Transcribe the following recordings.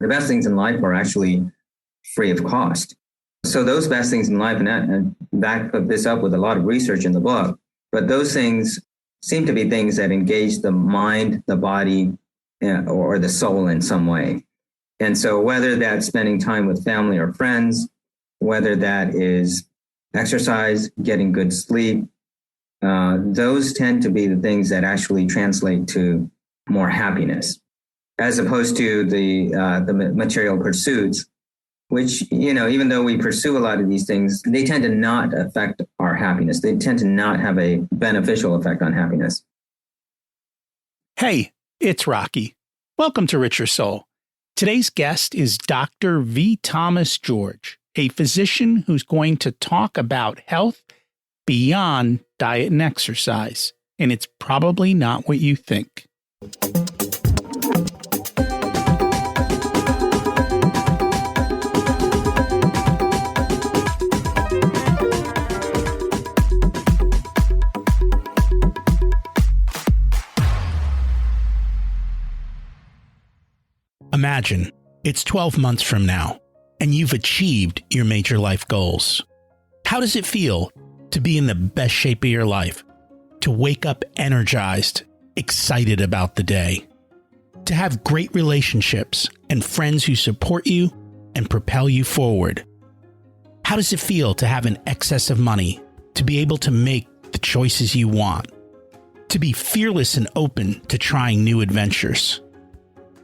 The best things in life are actually free of cost. So those best things in life, and back this up with a lot of research in the book, but those things seem to be things that engage the mind, the body, or the soul in some way. And so whether that's spending time with family or friends, whether that is exercise, getting good sleep, those tend to be the things that actually translate to more happiness, as opposed to the material pursuits, which, even though we pursue a lot of these things, they tend to not affect our happiness. They tend to not have a beneficial effect on happiness. Hey, it's Rocky. Welcome to Richer Soul. Today's guest is Dr. V. Thomas George, a physician who's going to talk about health beyond diet and exercise. And it's probably not what you think. Imagine it's 12 months from now, and you've achieved your major life goals. How does it feel to be in the best shape of your life? To wake up energized, excited about the day? To have great relationships and friends who support you and propel you forward? How does it feel to have an excess of money, to be able to make the choices you want? To be fearless and open to trying new adventures?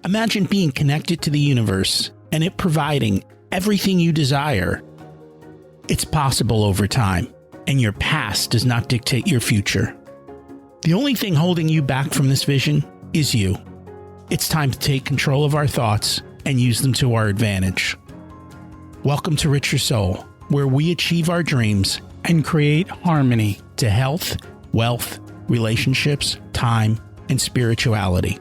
Imagine being connected to the universe and it providing everything you desire. It's possible over time, and your past does not dictate your future. The only thing holding you back from this vision is you. It's time to take control of our thoughts and use them to our advantage. Welcome to Richer Soul, where we achieve our dreams and create harmony to health, wealth, relationships, time, and spirituality.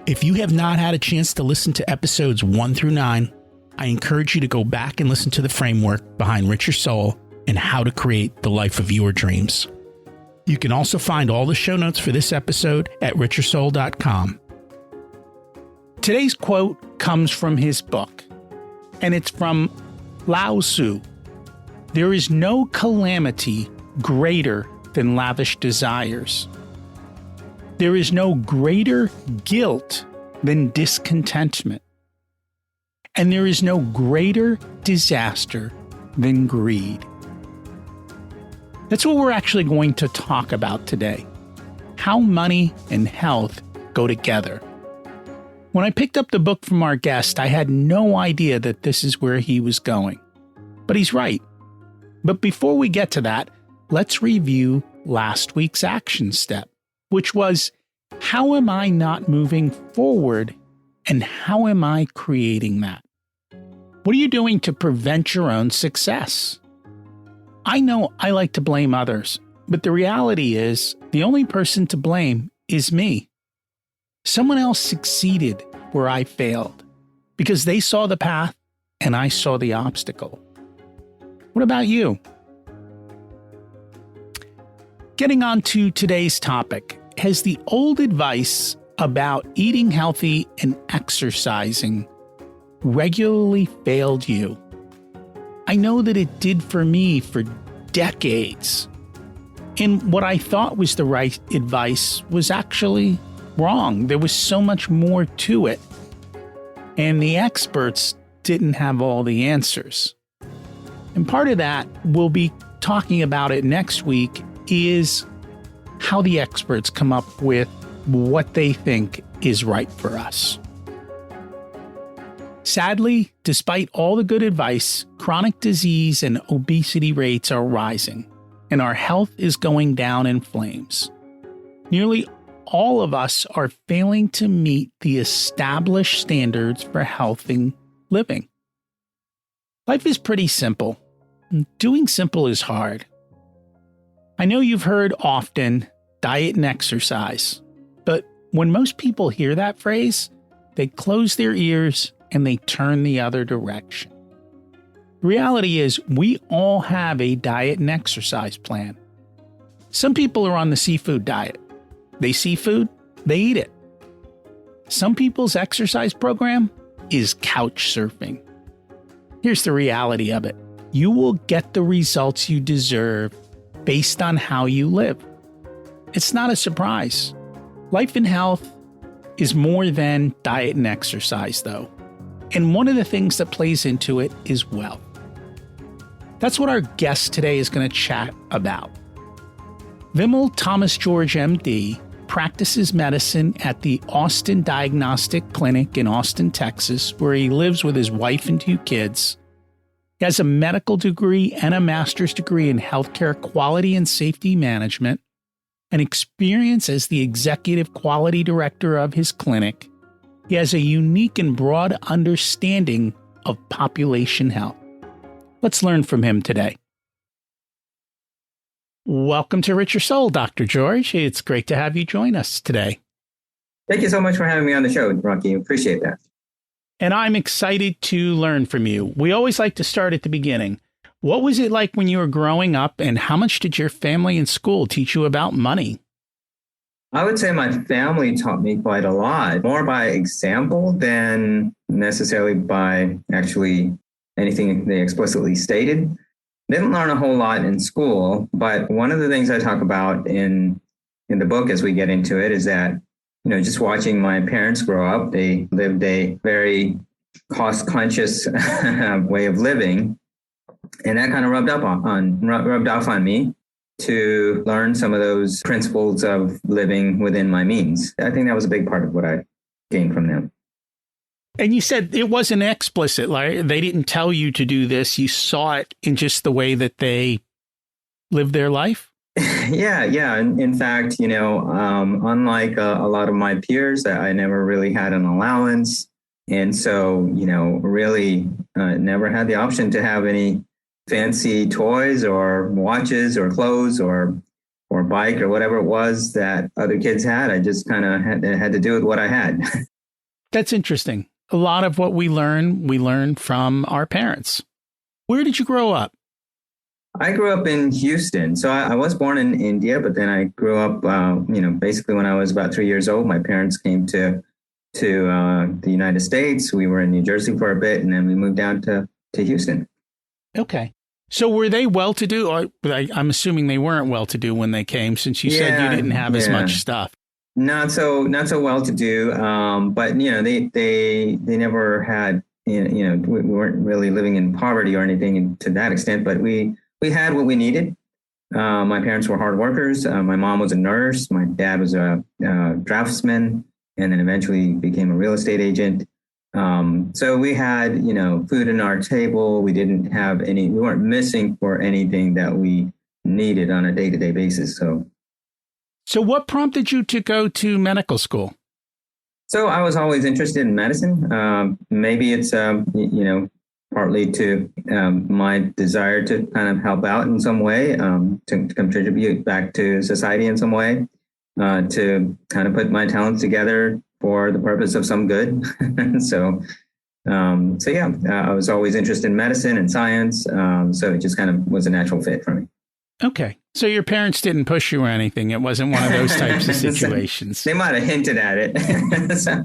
If you have not had a chance to listen to episodes 1 through 9, I encourage you to go back and listen to the framework behind Richer Soul and how to create the life of your dreams. You can also find all the show notes for this episode at richersoul.com. Today's quote comes from his book, and it's from Lao Tzu. There is no calamity greater than lavish desires. There is no greater guilt than discontentment. And there is no greater disaster than greed. That's what we're actually going to talk about today. How money and health go together. When I picked up the book from our guest, I had no idea that this is where he was going. But he's right. But before we get to that, let's review last week's action step, which was, how am I not moving forward, and how am I creating that? What are you doing to prevent your own success? I know I like to blame others, but the reality is the only person to blame is me. Someone else succeeded where I failed because they saw the path and I saw the obstacle. What about you? Getting on to today's topic. Has the old advice about eating healthy and exercising regularly failed you? I know that it did for me for decades. And what I thought was the right advice was actually wrong. There was so much more to it. And the experts didn't have all the answers. And part of that, we'll be talking about it next week, is how the experts come up with what they think is right for us. Sadly, despite all the good advice, chronic disease and obesity rates are rising, and our health is going down in flames. Nearly all of us are failing to meet the established standards for healthy living. Life is pretty simple. Doing simple is hard. I know you've heard often diet and exercise, but when most people hear that phrase, they close their ears and they turn the other direction. The reality is we all have a diet and exercise plan. Some people are on the seafood diet. They see food, they eat it. Some people's exercise program is couch surfing. Here's the reality of it. You will get the results you deserve based on how you live. It's not a surprise. Life and health is more than diet and exercise, though. And one of the things that plays into it is wealth. That's what our guest today is going to chat about. Vimal Thomas George, MD, practices medicine at the Austin Diagnostic Clinic in Austin, Texas, where he lives with his wife and 2 kids. He has a medical degree and a master's degree in healthcare quality and safety management, and experience as the executive quality director of his clinic. He has a unique and broad understanding of population health. Let's learn from him today. Welcome to Richer Soul, Dr. George. It's great to have you join us today. Thank you so much for having me on the show, Rocky. Appreciate that. And I'm excited to learn from you. We always like to start at the beginning. What was it like when you were growing up, and how much did your family and school teach you about money? I would say my family taught me quite a lot, more by example than necessarily by actually anything they explicitly stated. Didn't learn a whole lot in school, but one of the things I talk about in the book as we get into it is that, just watching my parents grow up, they lived a very cost-conscious way of living. And that kind of rubbed off on me to learn some of those principles of living within my means. I think that was a big part of what I gained from them. And you said it wasn't explicit, like they didn't tell you to do this. You saw it in just the way that they lived their life? Yeah. In fact, unlike a lot of my peers, I never really had an allowance. And so, really never had the option to have any fancy toys or watches or clothes or bike or whatever it was that other kids had. I just kind of had to do with what I had. That's interesting. A lot of what we learn from our parents. Where did you grow up? I grew up in Houston. So I was born in India, but then I grew up, basically when I was about 3 years old. My parents came to the United States. We were in New Jersey for a bit, and then we moved down to Houston. Okay. So were they well-to-do? I'm assuming they weren't well-to-do when they came, since you said you didn't have as much stuff. Not so well-to-do, but they never had, we weren't really living in poverty or anything to that extent, but we had what we needed. My parents were hard workers. My mom was a nurse. My dad was a draftsman, and then eventually became a real estate agent. So we had, food on our table. We weren't missing for anything that we needed on a day-to-day basis. So what prompted you to go to medical school? So I was always interested in medicine. Maybe it's, partly to my desire to kind of help out in some way, to contribute back to society in some way, to kind of put my talents together for the purpose of some good. I was always interested in medicine and science. So it just kind of was a natural fit for me. Okay. So your parents didn't push you or anything. It wasn't one of those types of situations. They might have hinted at it. So.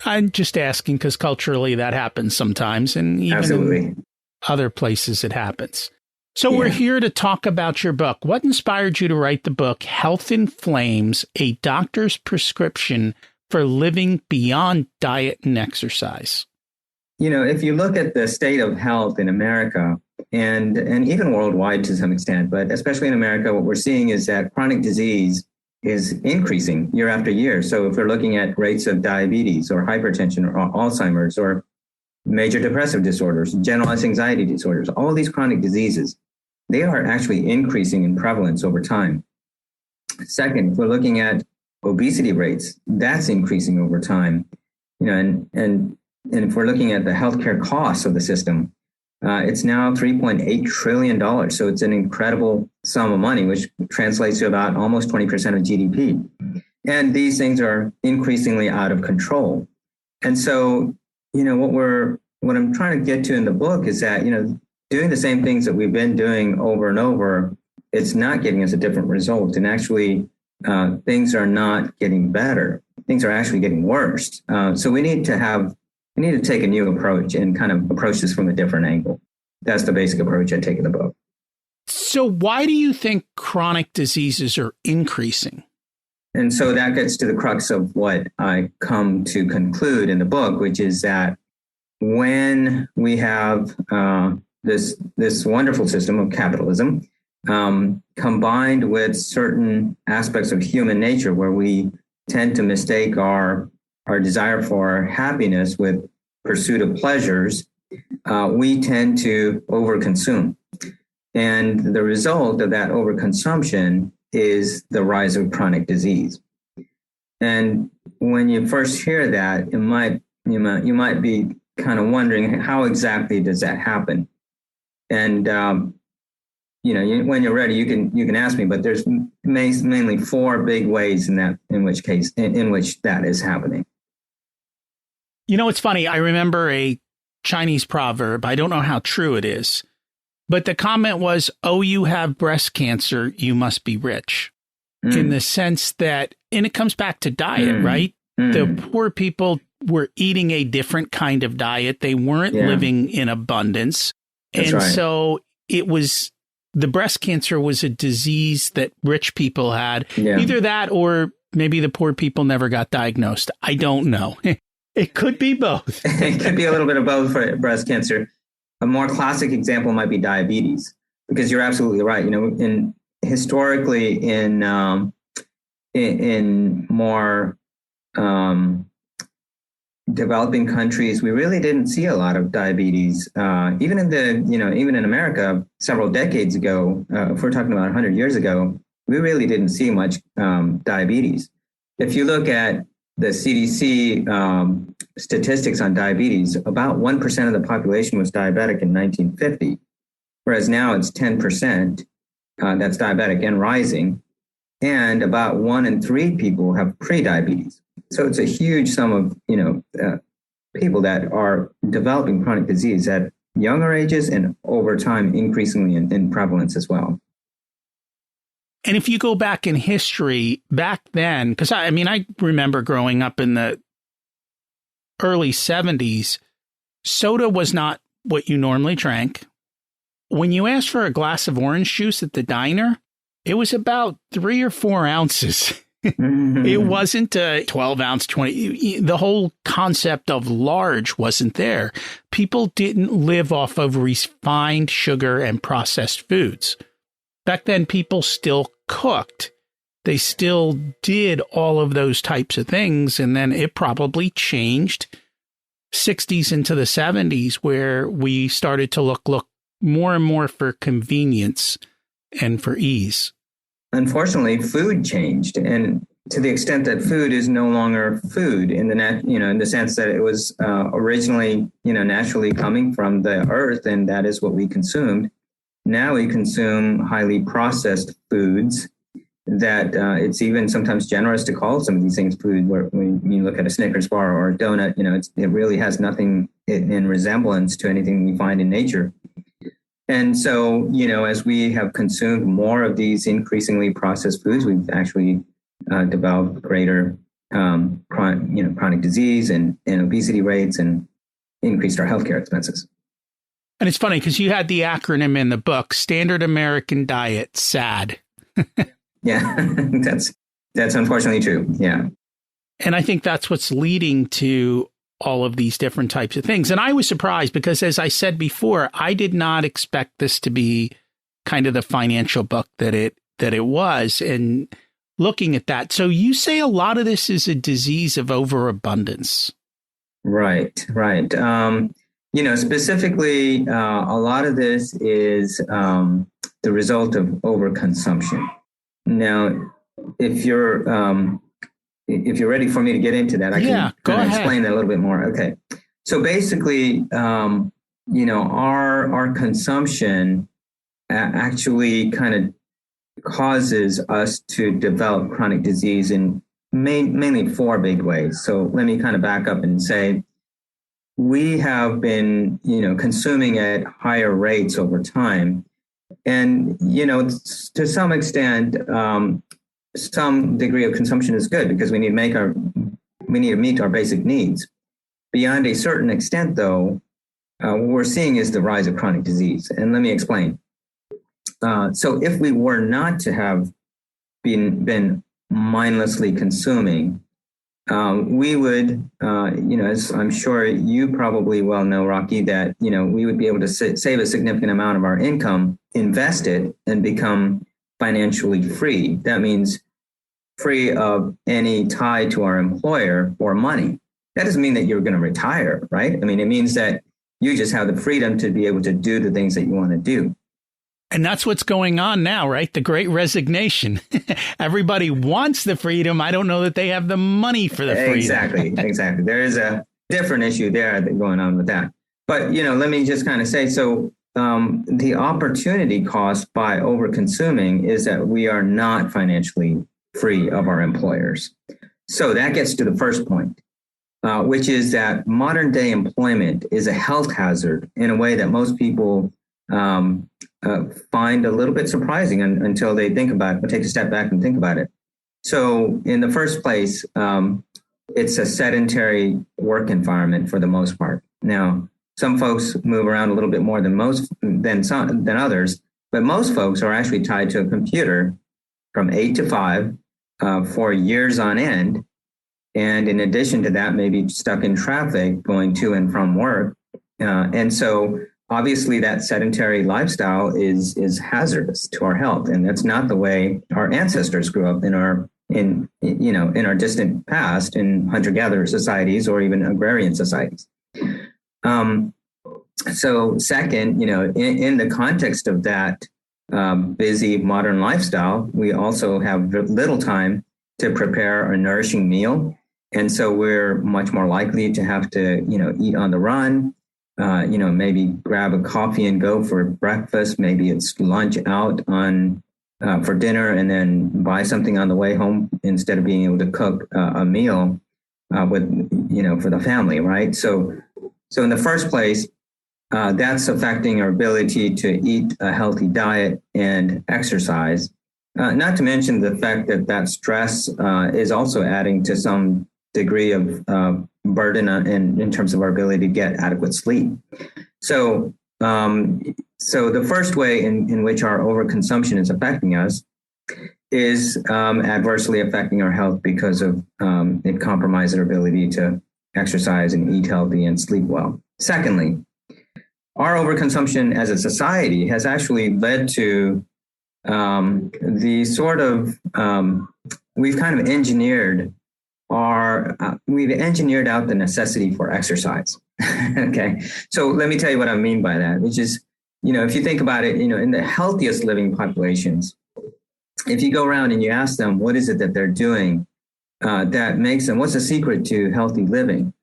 I'm just asking because culturally that happens sometimes, and even in other places it happens. So we're here to talk about your book. What inspired you to write the book, Health in Flames, A Doctor's Prescription for Living Beyond Diet and Exercise? If you look at the state of health in America, and even worldwide to some extent, but especially in America, what we're seeing is that chronic disease is increasing year after year. So if we're looking at rates of diabetes or hypertension or Alzheimer's or major depressive disorders, generalized anxiety disorders, all these chronic diseases, they are actually increasing in prevalence over time. Second, if we're looking at obesity rates, that's increasing over time. And if we're looking at the healthcare costs of the system, it's now $3.8 trillion. So it's an incredible sum of money, which translates to about almost 20% of GDP. And these things are increasingly out of control. And so, what I'm trying to get to in the book is that, doing the same things that we've been doing over and over, it's not getting us a different result. And actually, things are not getting better. Things are actually getting worse. So we need to have we need to take a new approach and kind of approach this from a different angle. That's the basic approach I take in the book. So why do you think chronic diseases are increasing? And so that gets to the crux of what I come to conclude in the book, which is that when we have this wonderful system of capitalism, combined with certain aspects of human nature where we tend to mistake our desire for happiness with pursuit of pleasures, we tend to overconsume. And the result of that overconsumption is the rise of chronic disease. And when you first hear that, you might be kind of wondering, how exactly does that happen? And when you're ready, you can ask me. But there's mainly four big ways in which that is happening. It's funny. I remember a Chinese proverb. I don't know how true it is, but the comment was, "Oh, you have breast cancer, you must be rich." In the sense that, and it comes back to diet, right? The poor people were eating a different kind of diet. They weren't living in abundance. That's and right. So the breast cancer was a disease that rich people had. Yeah. Either that or maybe the poor people never got diagnosed. I don't know. It could be both. It could be a little bit of both for breast cancer. A more classic example might be diabetes, because you're absolutely right. Historically in more developing countries, we really didn't see a lot of diabetes. Even in America, several decades ago, if we're talking about 100 years ago, we really didn't see much diabetes. If you look at the CDC statistics on diabetes, about 1% of the population was diabetic in 1950, whereas now it's 10%. That's diabetic and rising, and about 1 in 3 people have prediabetes. So it's a huge sum of people that are developing chronic disease at younger ages and over time increasingly in prevalence as well. And if you go back in history, back then, because I remember growing up in the early 70s, soda was not what you normally drank. When you asked for a glass of orange juice at the diner, it was about 3 or 4 ounces. It wasn't a 12 ounce, 20. The whole concept of large wasn't there. People didn't live off of refined sugar and processed foods. Back then, people still cooked. They still did all of those types of things. And then it probably changed 60s into the 70s, where we started to look more and more for convenience and for ease. Unfortunately, food changed, and to the extent that food is no longer food in the sense that it was originally, naturally coming from the earth, and that is what we consumed. Now we consume highly processed foods that it's even sometimes generous to call some of these things food. Where when you look at a Snickers bar or a donut, it really has nothing in resemblance to anything we find in nature. And so, as we have consumed more of these increasingly processed foods, we've actually developed greater chronic disease and obesity rates, and increased our healthcare expenses. And it's funny because you had the acronym in the book, Standard American Diet, SAD. Yeah, that's unfortunately true. Yeah. And I think that's what's leading to all of these different types of things. And I was surprised because, as I said before, I did not expect this to be kind of the financial book that it was. And looking at that, so you say a lot of this is a disease of overabundance. Right. Specifically, a lot of this is the result of overconsumption. Now, if you're ready for me to get into that, I can explain that a little bit more. Okay. So basically, our consumption actually kind of causes us to develop chronic disease in mainly 4 big ways. So let me kind of back up and say, we have been, consuming at higher rates over time. And, to some extent, some degree of consumption is good because we need to meet our basic needs. Beyond a certain extent, though, what we're seeing is the rise of chronic disease. And let me explain. So if we were not to have been mindlessly consuming, we would, as I'm sure you probably well know, Rocky, that, we would be able to save a significant amount of our income, invest it, and become financially free. That means free of any tie to our employer or money. That doesn't mean that you're going to retire, right? I mean, it means that you just have the freedom to be able to do the things that you want to do. And that's what's going on now, right? The great resignation. Everybody wants the freedom. I don't know that they have the money for the freedom. Exactly. There is a different issue there going on with that. But, let me just kind of say, so the opportunity cost by over-consuming is that we are not financially free of our employers. So that gets to the first point, which is that modern day employment is a health hazard in a way that most people find a little bit surprising until they think about it, take a step back and think about it. So in the first place, it's a sedentary work environment for the most part. Now, some folks move around a little bit more than others, but most folks are actually tied to a computer from 8 to 5 for years on end. And in addition to that, maybe stuck in traffic going to and from work. And so obviously that sedentary lifestyle is hazardous to our health. And that's not the way our ancestors grew up in our distant past in hunter-gatherer societies or even agrarian societies. So second, in the context of that busy modern lifestyle, we also have little time to prepare a nourishing meal. And so we're much more likely to have to, eat on the run, maybe grab a coffee and go for breakfast. Maybe it's lunch out for dinner and then buy something on the way home instead of being able to cook a meal for the family, right? So in the first place, that's affecting our ability to eat a healthy diet and exercise. Not to mention the fact that stress is also adding to some degree of burden in terms of our ability to get adequate sleep. So the first way in which our overconsumption is affecting us is adversely affecting our health because of it compromises our ability to exercise and eat healthy and sleep well. Secondly, our overconsumption as a society has actually led to the sort of we've kind of engineered out the necessity for exercise. Okay. So let me tell you what I mean by that, which is, if you think about it, in the healthiest living populations, if you go around and you ask them, what is it that they're doing that makes them, what's the secret to healthy living?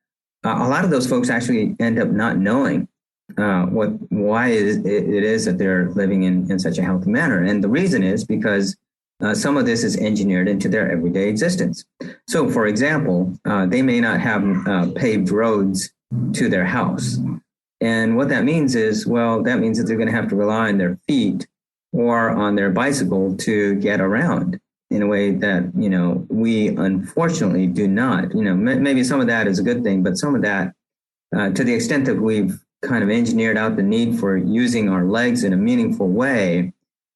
A lot of those folks actually end up not knowing why it is that they're living in such a healthy manner. And the reason is because some of this is engineered into their everyday existence. So, for example, they may not have paved roads to their house. And what that means is, that means that they're going to have to rely on their feet or on their bicycle to get around in a way that, we unfortunately do not. Maybe some of that is a good thing, but some of that, to the extent that we've kind of engineered out the need for using our legs in a meaningful way,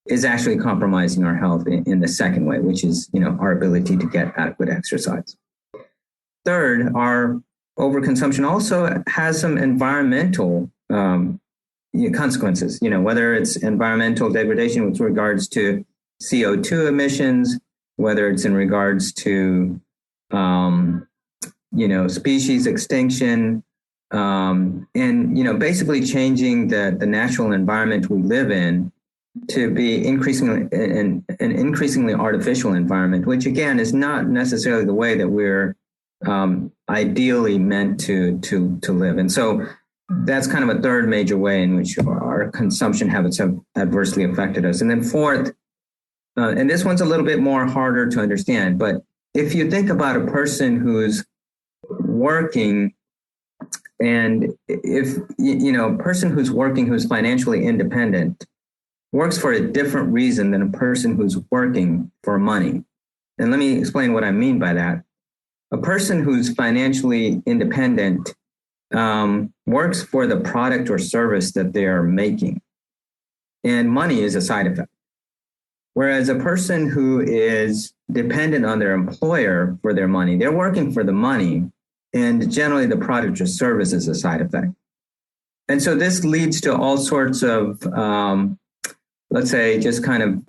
is actually compromising our health in the second way, which is, our ability to get adequate exercise. Third, our overconsumption also has some environmental consequences, whether it's environmental degradation with regards to CO2 emissions, whether it's in regards to, species extinction, and, basically changing the natural environment we live in to be increasingly an increasingly artificial environment, which again is not necessarily the way that we're ideally meant to live. And so that's kind of a third major way in which our consumption habits have adversely affected us. And then fourth, and this one's a little bit more harder to understand, but if you think about a person who's working, and if a person who's working who's financially independent works for a different reason than a person who's working for money. And let me explain what I mean by that. A person who's financially independent works for the product or service that they are making. And money is a side effect. Whereas a person who is dependent on their employer for their money, they're working for the money, and generally the product or service is a side effect. And so this leads to all sorts of, let's say, just kind of,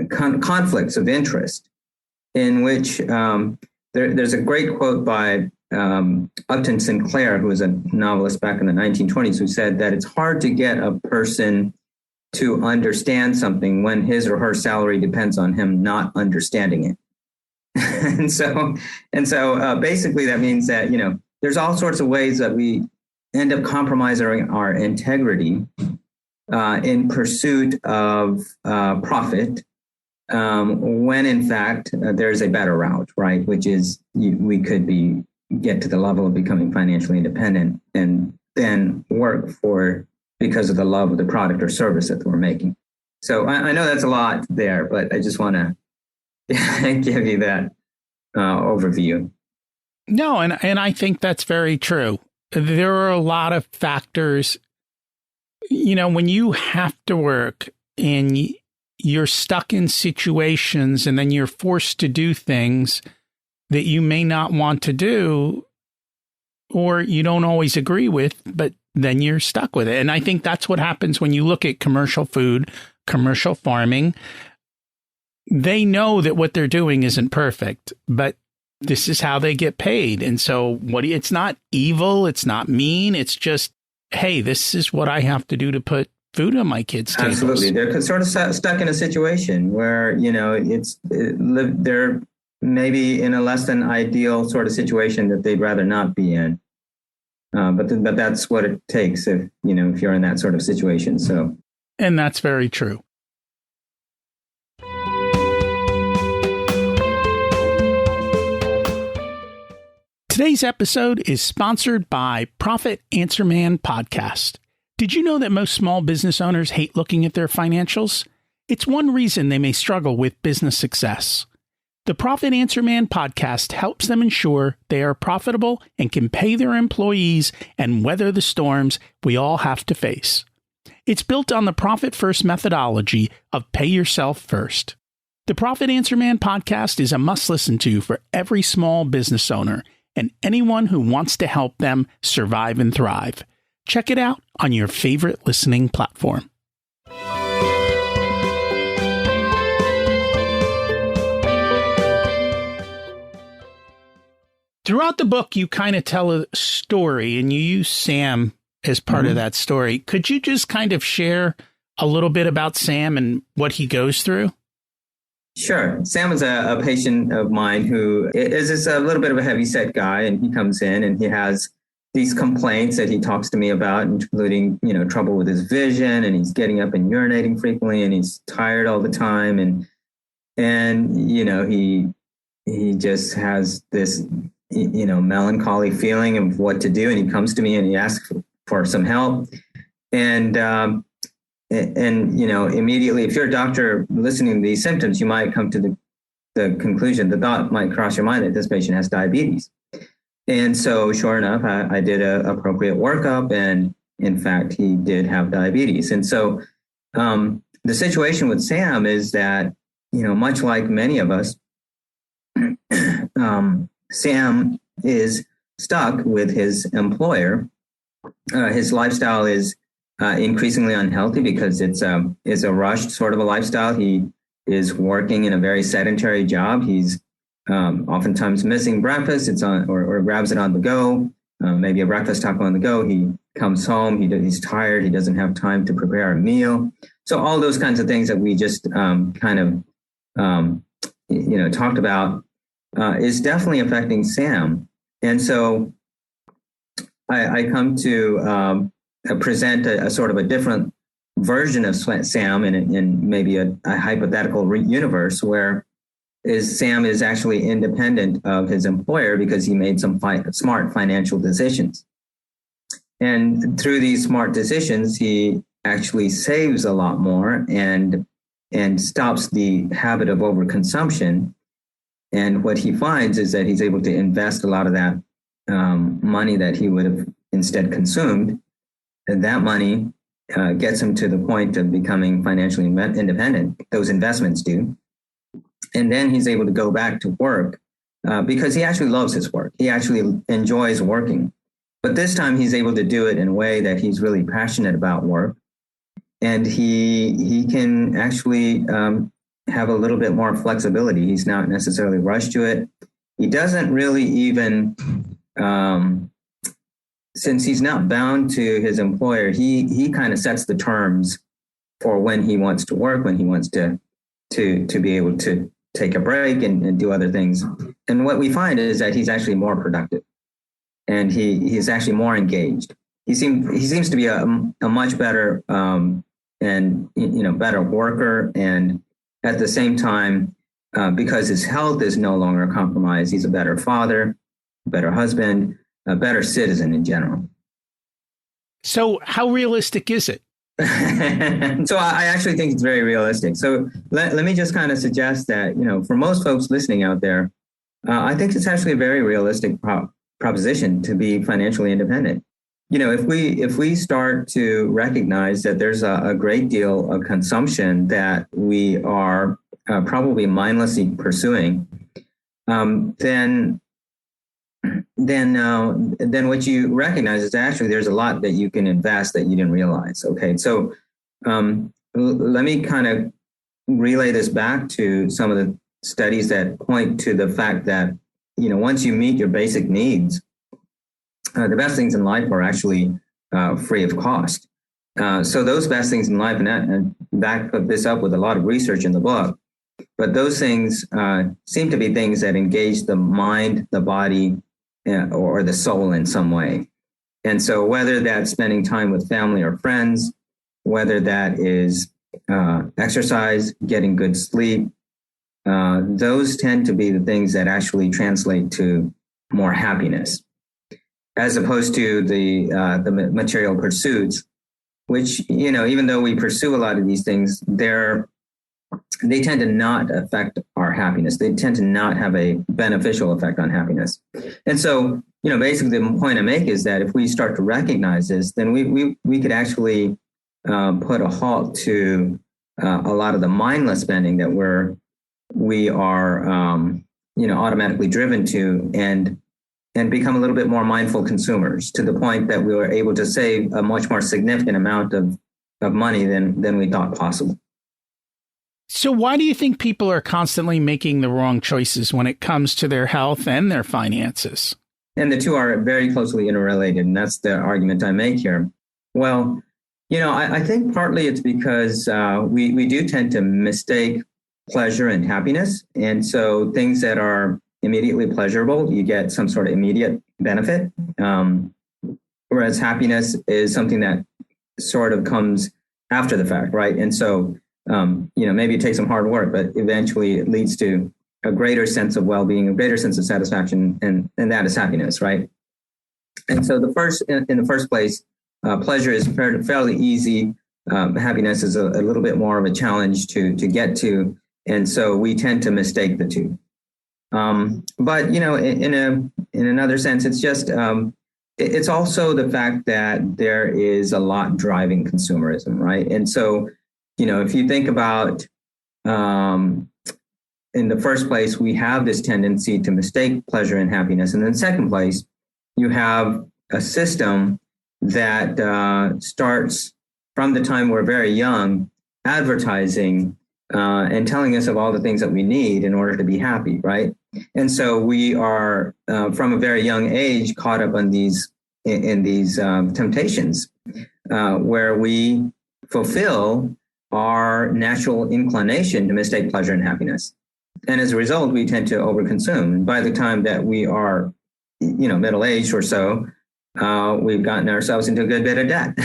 conflicts of interest, in which there's a great quote by Upton Sinclair, who was a novelist back in the 1920s, who said that it's hard to get a person to understand something when his or her salary depends on him not understanding it. and so basically that means that, there's all sorts of ways that we end up compromising our integrity in pursuit of profit, when in fact there's a better route, right? Which is we could get to the level of becoming financially independent and then work because of the love of the product or service that we're making. So I know that's a lot there, but I just want to give you that overview. No, and I think that's very true. There are a lot of factors. When you have to work and you're stuck in situations and then you're forced to do things that you may not want to do or you don't always agree with, but then you're stuck with it. And I think that's what happens when you look at commercial food, commercial farming. They know that what they're doing isn't perfect, but this is how they get paid. And so it's not evil. It's not mean. It's just, hey, this is what I have to do to put food on my kids' tables. Absolutely. They're sort of stuck in a situation where, they're maybe in a less than ideal sort of situation that they'd rather not be in. But that's what it takes if you're in that sort of situation. So, and that's very true. Today's episode is sponsored by Profit Answer Man Podcast. Did you know that most small business owners hate looking at their financials? It's one reason they may struggle with business success. The Profit Answer Man podcast helps them ensure they are profitable and can pay their employees and weather the storms we all have to face. It's built on the Profit First methodology of pay yourself first. The Profit Answer Man podcast is a must listen to for every small business owner and anyone who wants to help them survive and thrive. Check it out on your favorite listening platform. Throughout the book, you kind of tell a story and you use Sam as part of that story. Could you just kind of share a little bit about Sam and what he goes through? Sure. Sam is a patient of mine who is a little bit of a heavy-set guy, and he comes in and he has these complaints that he talks to me about, including, trouble with his vision, and he's getting up and urinating frequently, and he's tired all the time. And he just has this, melancholy feeling of what to do. And he comes to me and he asks for some help. And immediately, if you're a doctor listening to these symptoms, you might come to the conclusion, the thought might cross your mind that this patient has diabetes. And so sure enough, I did an appropriate workup, and in fact, he did have diabetes. And so the situation with Sam is that, much like many of us, Sam is stuck with his employer. His lifestyle is increasingly unhealthy because it's a rushed sort of a lifestyle. He is working in a very sedentary job. He's oftentimes missing breakfast. It's on or grabs it on the go. Maybe a breakfast taco on the go. He comes home. He's tired. He doesn't have time to prepare a meal. So all those kinds of things that we just talked about is definitely affecting Sam. And so I come to present a sort of a different version of Sam in maybe a hypothetical universe where Sam is actually independent of his employer because he made some smart financial decisions. And through these smart decisions, he actually saves a lot more and stops the habit of overconsumption. And what he finds is that he's able to invest a lot of that money that he would have instead consumed. And that money gets him to the point of becoming financially independent. Those investments do. And then he's able to go back to work because he actually loves his work. He actually enjoys working. But this time he's able to do it in a way that he's really passionate about work. And he can actually have a little bit more flexibility. He's not necessarily rushed to it. He doesn't really even, since he's not bound to his employer, he kind of sets the terms for when he wants to work, when he wants to be able to take a break and do other things. And what we find is that he's actually more productive, and he's actually more engaged. He seems to be a much better and better worker, and at the same time, because his health is no longer compromised, he's a better father, a better husband, a better citizen in general. So how realistic is it? So I actually think it's very realistic. So let me just kind of suggest that, for most folks listening out there, I think it's actually a very realistic proposition to be financially independent. If we start to recognize that there's a great deal of consumption that we are probably mindlessly pursuing, then what you recognize is actually there's a lot that you can invest that you didn't realize. Okay, so let me kind of relay this back to some of the studies that point to the fact that once you meet your basic needs, the best things in life are actually free of cost. So those best things in life, and back this up with a lot of research in the book, but those things seem to be things that engage the mind, the body, or the soul in some way. And so whether that's spending time with family or friends, whether that is exercise, getting good sleep, those tend to be the things that actually translate to more happiness, as opposed to the material pursuits, which, even though we pursue a lot of these things, they tend to not affect our happiness. They tend to not have a beneficial effect on happiness. And so, basically the point I make is that if we start to recognize this, then we could actually put a halt to a lot of the mindless spending that we are automatically driven to, and become a little bit more mindful consumers, to the point that we were able to save a much more significant amount of money than we thought possible. So why do you think people are constantly making the wrong choices when it comes to their health and their finances? And the two are very closely interrelated, and that's the argument I make here. Well, I think partly it's because we do tend to mistake pleasure and happiness. And so things that are immediately pleasurable, you get some sort of immediate benefit, whereas happiness is something that sort of comes after the fact, right? And so maybe it takes some hard work, but eventually it leads to a greater sense of well-being, a greater sense of satisfaction, and that is happiness, right? And so in the first place, pleasure is fairly easy. Happiness is a little bit more of a challenge to get to, and so we tend to mistake the two. But in another sense, it's just it's also the fact that there is a lot driving consumerism, right? And so if you think about, in the first place, we have this tendency to mistake pleasure and happiness. And in second place, you have a system that starts from the time we're very young, advertising and telling us of all the things that we need in order to be happy, right? And so we are, from a very young age, caught up on these temptations where we fulfill our natural inclination to mistake pleasure and happiness. And as a result, we tend to overconsume. And by the time that we are, middle-aged or so, we've gotten ourselves into a good bit of debt.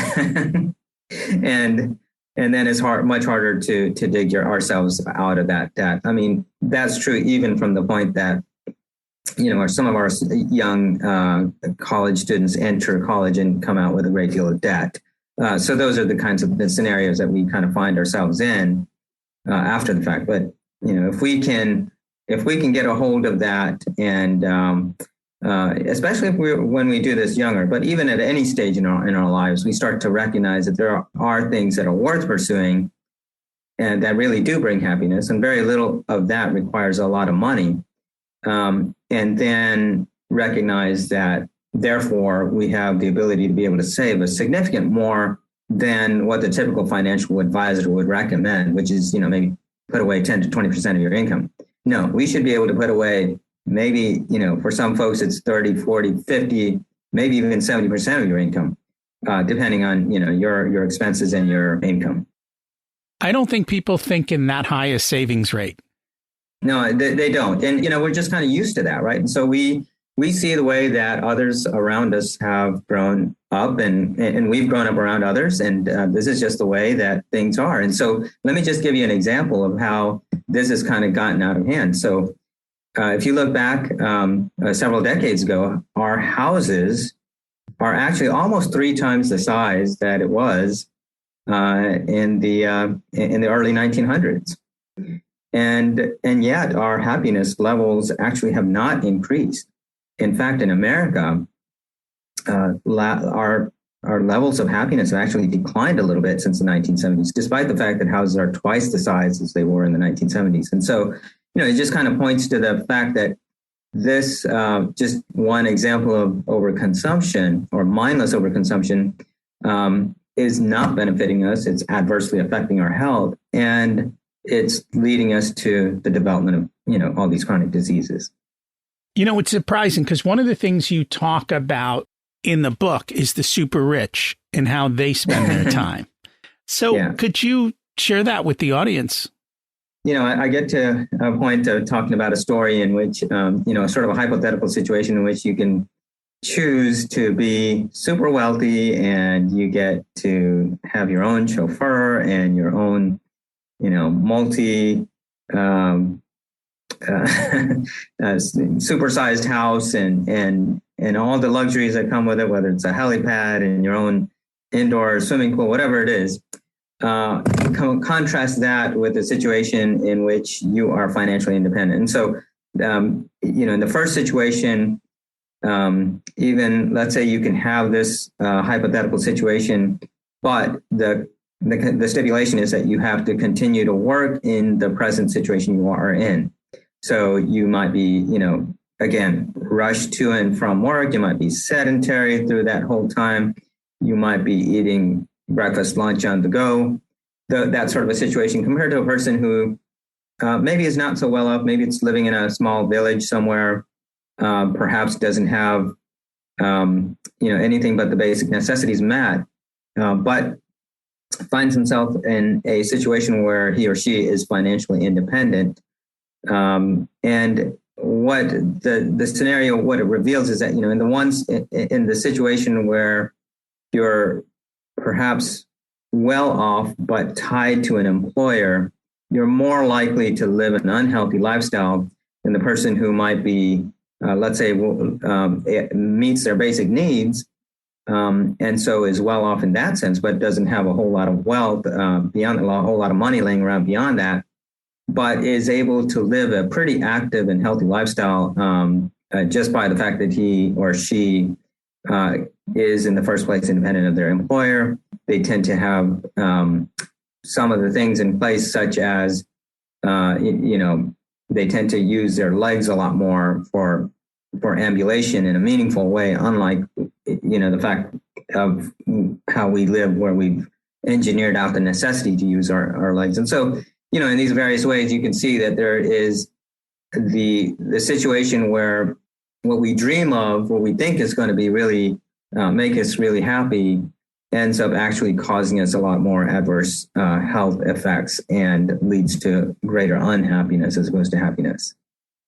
and then it's much harder to dig ourselves out of that debt. I mean, that's true even from the point that, some of our young college students enter college and come out with a great deal of debt. So those are the kinds of the scenarios that we kind of find ourselves in after the fact. But, if we can if we can get a hold of that, and especially when we do this younger, but even at any stage in our lives, we start to recognize that there are things that are worth pursuing and that really do bring happiness, and very little of that requires a lot of money. And then recognize that, therefore, we have the ability to be able to save a significant more than what the typical financial advisor would recommend, which is, maybe put away 10 to 20% of your income. No, we should be able to put away maybe, for some folks, it's 30, 40, 50, maybe even 70% of your income, depending on, your expenses and your income. I don't think people think in that high a savings rate. No, they don't. And, we're just kind of used to that, right? And so we see the way that others around us have grown up, and we've grown up around others. And this is just the way that things are. And so let me just give you an example of how this has kind of gotten out of hand. So if you look back several decades ago, our houses are actually almost 3 times the size that it was in the early 1900s. And yet our happiness levels actually have not increased. In fact, in America, our levels of happiness have actually declined a little bit since the 1970s, despite the fact that houses are twice the size as they were in the 1970s. And so, it just kind of points to the fact that this, just one example of overconsumption or mindless overconsumption, is not benefiting us. It's adversely affecting our health, and it's leading us to the development of, all these chronic diseases. It's surprising because one of the things you talk about in the book is the super rich and how they spend their time. So Could you share that with the audience? I get to a point of talking about a story in which, sort of a hypothetical situation in which you can choose to be super wealthy and you get to have your own chauffeur and your own, multi supersized house and all the luxuries that come with it, whether it's a helipad and your own indoor swimming pool, whatever it is. Contrast that with a situation in which you are financially independent. And so, in the first situation, even let's say you can have this hypothetical situation, but the stipulation is that you have to continue to work in the present situation you are in. So you might be, again, rushed to and from work. You might be sedentary through that whole time. You might be eating breakfast, lunch on the go, that sort of a situation, compared to a person who maybe is not so well off. Maybe it's living in a small village somewhere, perhaps doesn't have, anything but the basic necessities met, but finds himself in a situation where he or she is financially independent. And what the scenario, what it reveals is that, in the situation where you're perhaps well off, but tied to an employer, you're more likely to live an unhealthy lifestyle than the person who might be, let's say, meets their basic needs, and so is well off in that sense, but doesn't have a whole lot of wealth beyond a whole lot of money laying around beyond that, but is able to live a pretty active and healthy lifestyle just by the fact that he or she is in the first place independent of their employer. They tend to have some of the things in place, such as, they tend to use their legs a lot more for ambulation in a meaningful way, unlike, the fact of how we live where we've engineered out the necessity to use our legs. And so, in these various ways, you can see that there is the situation where what we dream of, what we think is going to be really make us really happy, ends up actually causing us a lot more adverse health effects and leads to greater unhappiness as opposed to happiness.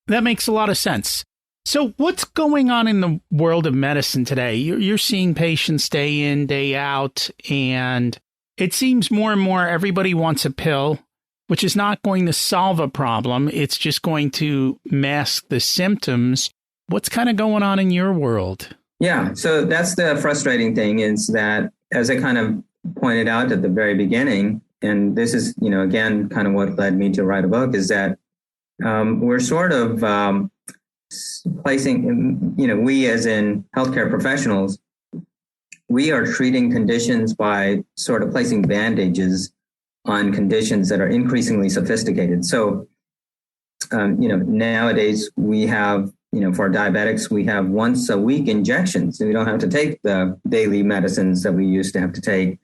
That makes a lot of sense. So what's going on in the world of medicine today? You're seeing patients day in, day out, and it seems more and more everybody wants a pill, which is not going to solve a problem. It's just going to mask the symptoms. What's kind of going on in your world? Yeah, so that's the frustrating thing, is that, as I kind of pointed out at the very beginning, and this is, again, kind of what led me to write a book, is that we're sort of placing, we as in healthcare professionals, we are treating conditions by sort of placing bandages on conditions that are increasingly sophisticated. So, nowadays we have, for diabetics, we have once a week injections. We don't have to take the daily medicines that we used to have to take,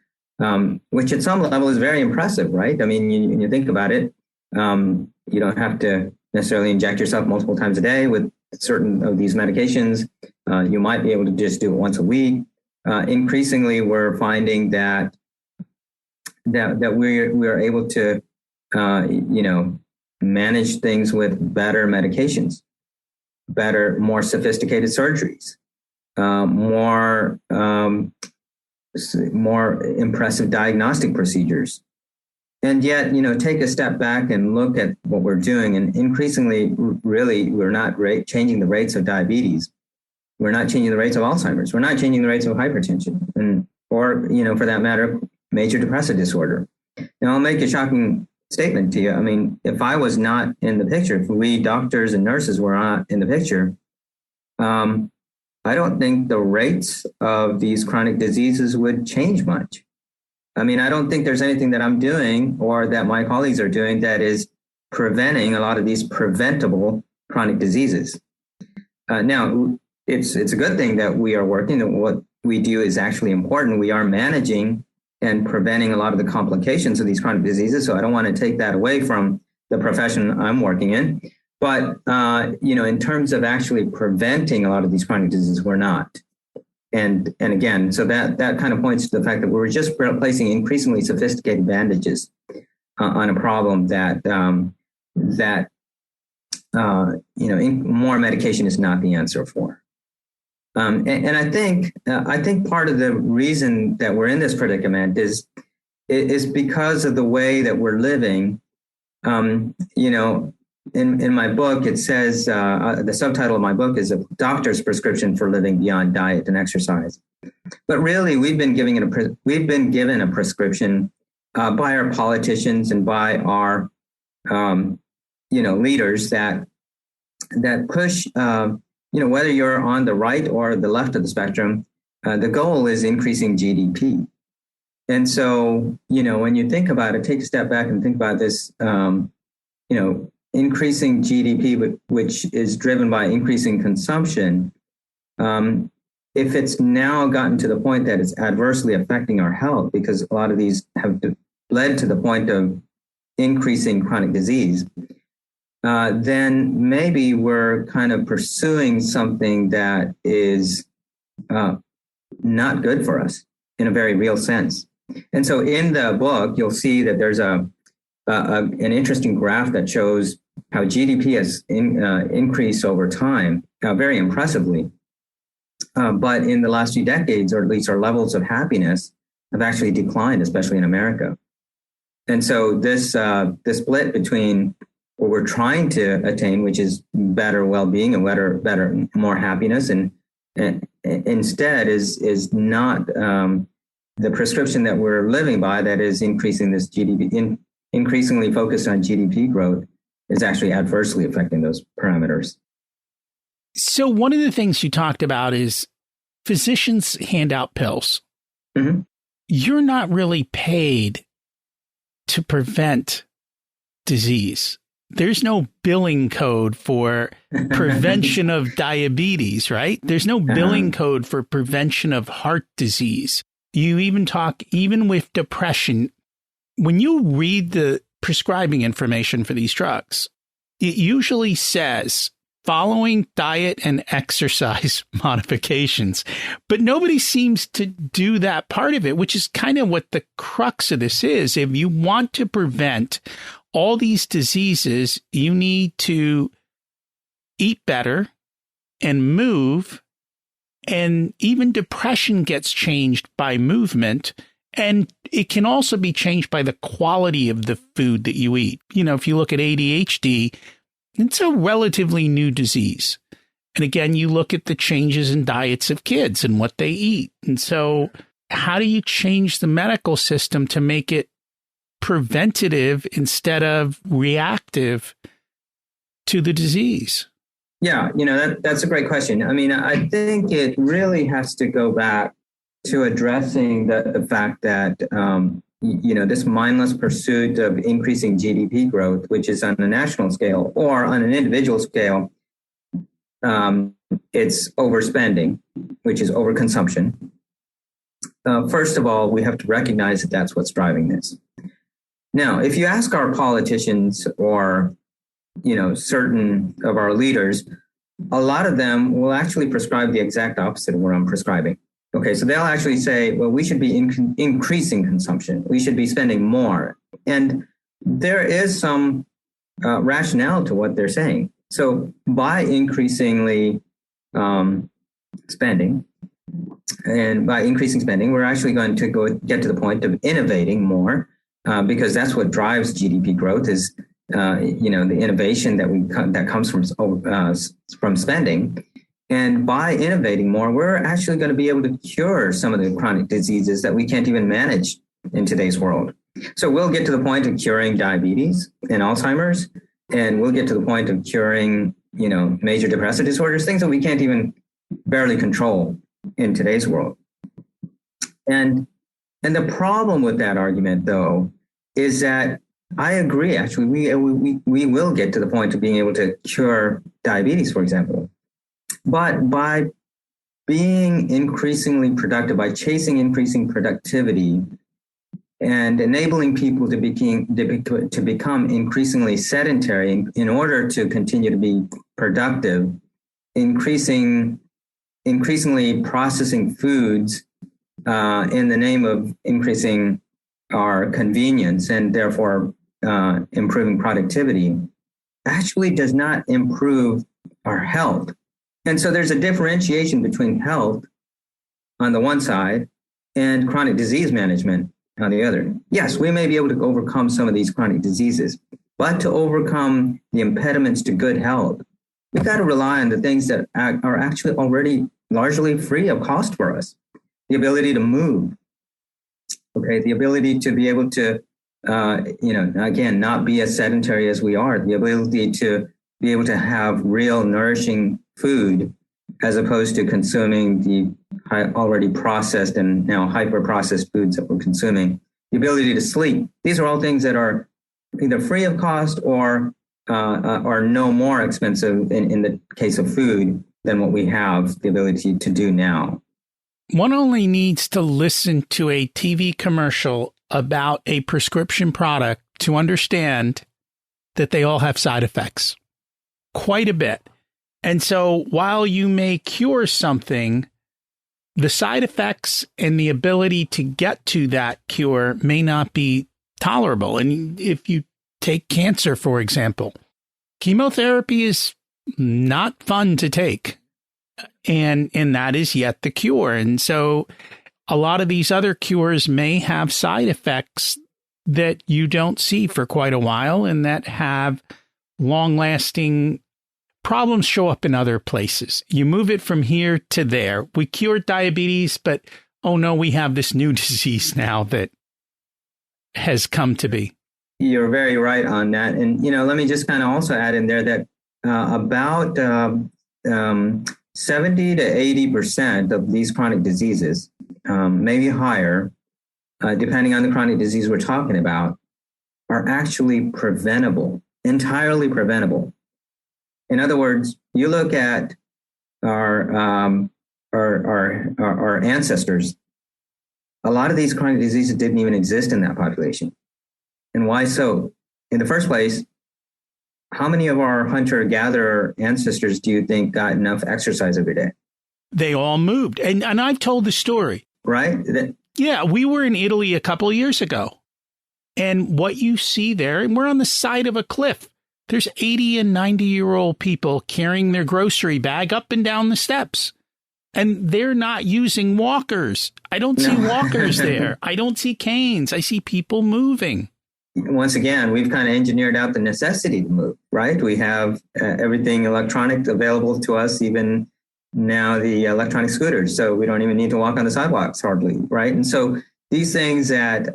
which at some level is very impressive, right? I mean, you think about it, you don't have to necessarily inject yourself multiple times a day with certain of these medications. You might be able to just do it once a week. Increasingly, we're finding that we're able to, manage things with better medications, better, more sophisticated surgeries, more impressive diagnostic procedures. And yet, take a step back and look at what we're doing. And increasingly, really, we're not changing the rates of diabetes. We're not changing the rates of Alzheimer's. We're not changing the rates of hypertension, or for that matter, major depressive disorder. Now, I'll make a shocking statement to you. I mean, if I was not in the picture, if we doctors and nurses were not in the picture, I don't think the rates of these chronic diseases would change much. I mean, I don't think there's anything that I'm doing or that my colleagues are doing that is preventing a lot of these preventable chronic diseases. Now, it's a good thing that we are working, and what we do is actually important. We are managing and preventing a lot of the complications of these chronic diseases. So I don't want to take that away from the profession I'm working in. But, in terms of actually preventing a lot of these chronic diseases, we're not. And again, so that kind of points to the fact that we're just placing increasingly sophisticated bandages on a problem that more medication is not the answer for. And I think part of the reason that we're in this predicament is because of the way that we're living. In my book, it says the subtitle of my book is A Doctor's Prescription for Living Beyond Diet and Exercise. But really, we've been given a prescription by our politicians and by our leaders that push. Whether you're on the right or the left of the spectrum, the goal is increasing GDP. And so, when you think about it, take a step back and think about this, increasing GDP, which is driven by increasing consumption. If it's now gotten to the point that it's adversely affecting our health, because a lot of these have led to the point of increasing chronic disease, then maybe we're kind of pursuing something that is not good for us in a very real sense. And so in the book, you'll see that there's an interesting graph that shows how GDP has increased over time, very impressively. But in the last few decades, or at least our levels of happiness have actually declined, especially in America. And so this split between what we're trying to attain, which is better well-being and better, more happiness, and instead is not the prescription that we're living by, that is increasing this GDP, increasingly focused on GDP growth, is actually adversely affecting those parameters. So one of the things you talked about is physicians hand out pills. Mm-hmm. You're not really paid to prevent disease. There's no billing code for prevention of diabetes, right? There's no billing code for prevention of heart disease. You even talk, even with depression, when you read the prescribing information for these drugs, it usually says following diet and exercise modifications, but nobody seems to do that part of it, which is kind of what the crux of this is. If you want to prevent all these diseases, you need to eat better and move. And even depression gets changed by movement. And it can also be changed by the quality of the food that you eat. If you look at ADHD, it's a relatively new disease. And again, you look at the changes in diets of kids and what they eat. And so how do you change the medical system to make it preventative instead of reactive to the disease? Yeah, that's a great question. I mean, I think it really has to go back to addressing the fact that, this mindless pursuit of increasing GDP growth, which is on a national scale or on an individual scale, it's overspending, which is overconsumption. First of all, we have to recognize that that's what's driving this. Now, if you ask our politicians or certain of our leaders, a lot of them will actually prescribe the exact opposite of what I'm prescribing. Okay, so they'll actually say, well, we should be increasing consumption. We should be spending more. And there is some rationale to what they're saying. So by increasingly spending, and by increasing spending, we're actually going to get to the point of innovating more, because that's what drives GDP growth is the innovation that comes from spending. And by innovating more, we're actually going to be able to cure some of the chronic diseases that we can't even manage in today's world. So we'll get to the point of curing diabetes and Alzheimer's, and we'll get to the point of curing, major depressive disorders, things that we can't even barely control in today's world. And the problem with that argument, though, is that I agree. Actually, we will get to the point of being able to cure diabetes, for example. But by being increasingly productive, by chasing increasing productivity and enabling people to become increasingly sedentary in order to continue to be productive, increasingly processing foods in the name of increasing our convenience and therefore improving productivity, actually does not improve our health. And so there's a differentiation between health on the one side and chronic disease management on the other. Yes, we may be able to overcome some of these chronic diseases, but to overcome the impediments to good health, we've got to rely on the things that are actually already largely free of cost for us. The ability to move, okay, the ability to be able to, again, not be as sedentary as we are, the ability to be able to have real nourishing food as opposed to consuming the already processed and now hyper-processed foods that we're consuming, the ability to sleep. These are all things that are either free of cost or are no more expensive in the case of food than what we have the ability to do now. One only needs to listen to a TV commercial about a prescription product to understand that they all have side effects. Quite a bit. And so while you may cure something, the side effects and the ability to get to that cure may not be tolerable. And if you take cancer, for example, chemotherapy is not fun to take. And that is yet the cure. And so a lot of these other cures may have side effects that you don't see for quite a while and that have long-lasting problems show up in other places. You move it from here to there. We cured diabetes, but oh no, we have this new disease now that has come to be. You're very right on that. And, let me just kind of also add in there that about 70 to 80% of these chronic diseases, maybe higher, depending on the chronic disease we're talking about, are actually preventable, entirely preventable. In other words, you look at our ancestors, a lot of these chronic diseases didn't even exist in that population. And why so? In the first place, how many of our hunter-gatherer ancestors do you think got enough exercise every day? They all moved. And I've told the story. Right? Yeah, we were in Italy a couple of years ago. And what you see there, and we're on the side of a cliff. There's 80 and 90-year-old people carrying their grocery bag up and down the steps. And they're not using walkers. I don't see walkers there. I don't see canes. I see people moving. Once again, we've kind of engineered out the necessity to move, right? We have everything electronic available to us, even now the electronic scooters. So we don't even need to walk on the sidewalks hardly, right? And so these things that,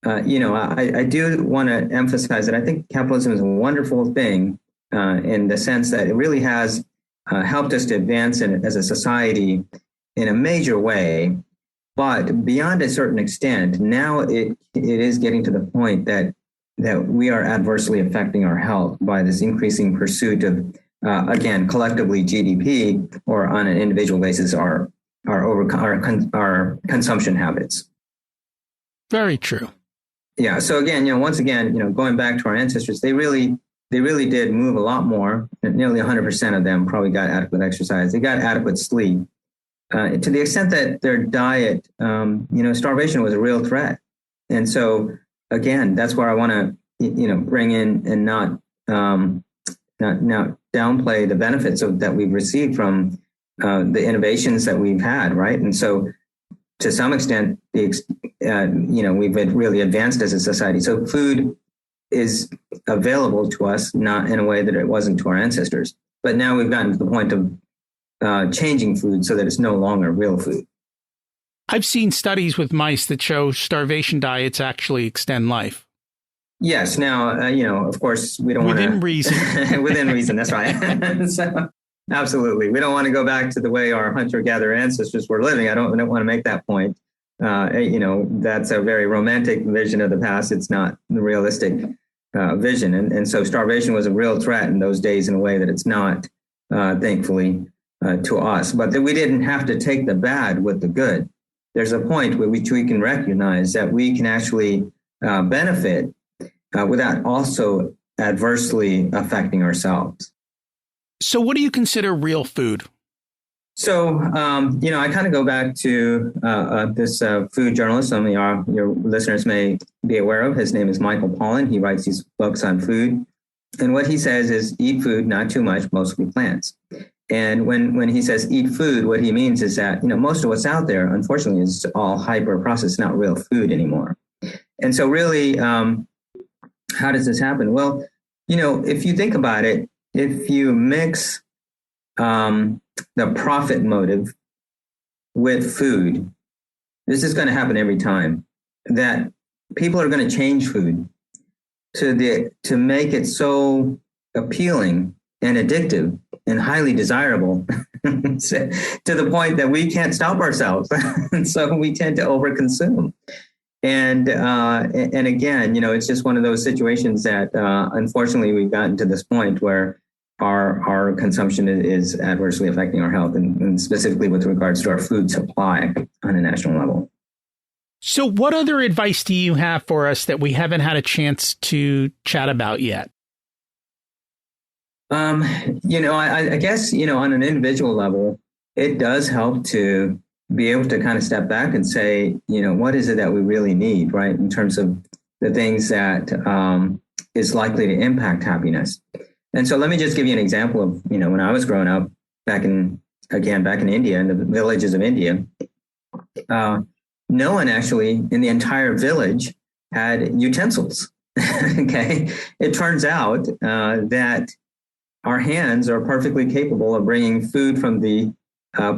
I do want to emphasize that I think capitalism is a wonderful thing, in the sense that it really has helped us to advance as a society in a major way. But beyond a certain extent, now it is getting to the point that we are adversely affecting our health by this increasing pursuit of, again, collectively GDP, or on an individual basis, our consumption habits. Very true. Yeah. So again, once again, going back to our ancestors, they really did move a lot more. Nearly 100% of them probably got adequate exercise. They got adequate sleep. To the extent that their diet, starvation was a real threat. And so, again, that's where I want to, bring in and not downplay the benefits that we've received from the innovations that we've had, right? And so, to some extent, we've really advanced as a society. So food is available to us, not in a way that it wasn't to our ancestors. But now we've gotten to the point of changing food so that it's no longer real food. I've seen studies with mice that show starvation diets actually extend life. Yes. Now, of course, we don't want to... Within reason. Within reason, that's right. So, absolutely. We don't want to go back to the way our hunter-gatherer ancestors were living. I don't want to make that point. That's a very romantic vision of the past. It's not the realistic vision. And so starvation was a real threat in those days in a way that it's not, thankfully, to us. But that we didn't have to take the bad with the good. There's a point where we can recognize that we can actually benefit without also adversely affecting ourselves. So what do you consider real food? So, I kind of go back to this food journalist some of your listeners may be aware of. His name is Michael Pollan. He writes these books on food. And what he says is eat food, not too much, mostly plants. And when he says eat food, what he means is that, most of what's out there, unfortunately, is all hyper-processed, not real food anymore. And so really, how does this happen? Well, if you think about it, if you mix the profit motive with food, this is going to happen every time, that people are going to change food to make it so appealing and addictive and highly desirable to the point that we can't stop ourselves. And so we tend to overconsume. And again, it's just one of those situations that unfortunately we've gotten to this point where our consumption is adversely affecting our health, and specifically with regards to our food supply on a national level. So what other advice do you have for us that we haven't had a chance to chat about yet? I guess, on an individual level, it does help to be able to kind of step back and say, what is it that we really need, right? In terms of the things that is likely to impact happiness. And so let me just give you an example of, when I was growing up back in India, in the villages of India, no one actually in the entire village had utensils. Okay. It turns out that our hands are perfectly capable of bringing food from the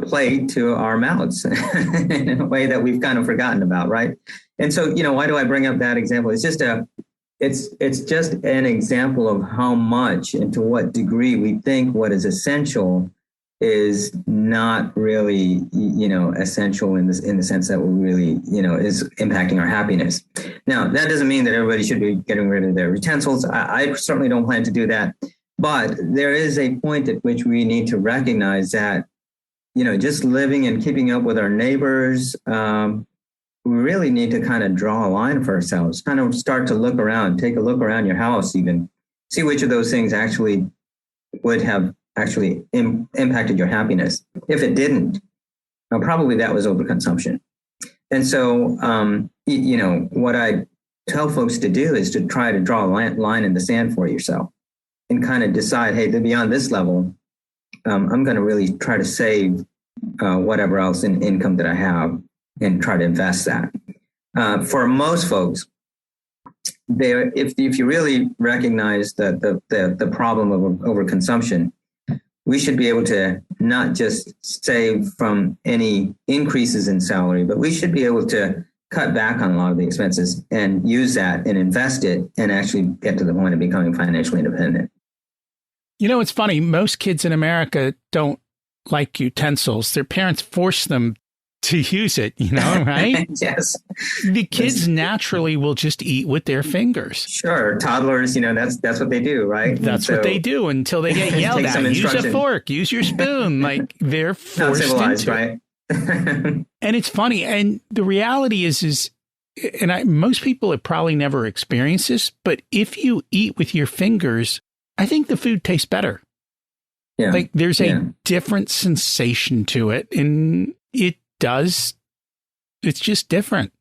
plate to our mouths in a way that we've kind of forgotten about, right? And so, why do I bring up that example? It's just it's just an example of how much and to what degree we think what is essential is not really, essential in the sense that we really, is impacting our happiness. Now, that doesn't mean that everybody should be getting rid of their utensils. I certainly don't plan to do that. But there is a point at which we need to recognize that, just living and keeping up with our neighbors, we really need to kind of draw a line for ourselves, kind of start to look around, take a look around your house, even see which of those things actually would have actually impacted your happiness. If it didn't, probably that was overconsumption. And so, what I tell folks to do is to try to draw a line in the sand for yourself and kind of decide, hey, beyond this level, I'm going to really try to save whatever else in income that I have and try to invest that. For most folks, if you really recognize the problem of overconsumption, we should be able to not just save from any increases in salary, but we should be able to cut back on a lot of the expenses and use that and invest it and actually get to the point of becoming financially independent. You know, it's funny. Most kids in America don't like utensils. Their parents force them to use it, you know, right? Yes. The kids naturally will just eat with their fingers. Sure. Toddlers, that's what they do, right? That's what they do until they get yelled at. Use a fork, use your spoon. Like they're forced into right? And it's funny. And the reality is most people have probably never experienced this, but if you eat with your fingers, I think the food tastes better. Yeah. Like there's a different sensation to it, and it's just different.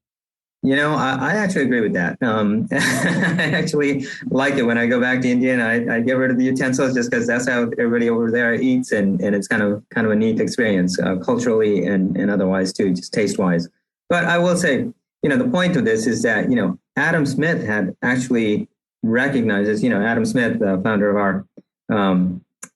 I actually agree with that. I actually like it when I go back to India and I get rid of the utensils just because that's how everybody over there eats, and it's kind of a neat experience culturally and otherwise too, just taste wise. But I will say, the point of this is that, Adam Smith had actually recognized this. Adam Smith, the founder of our,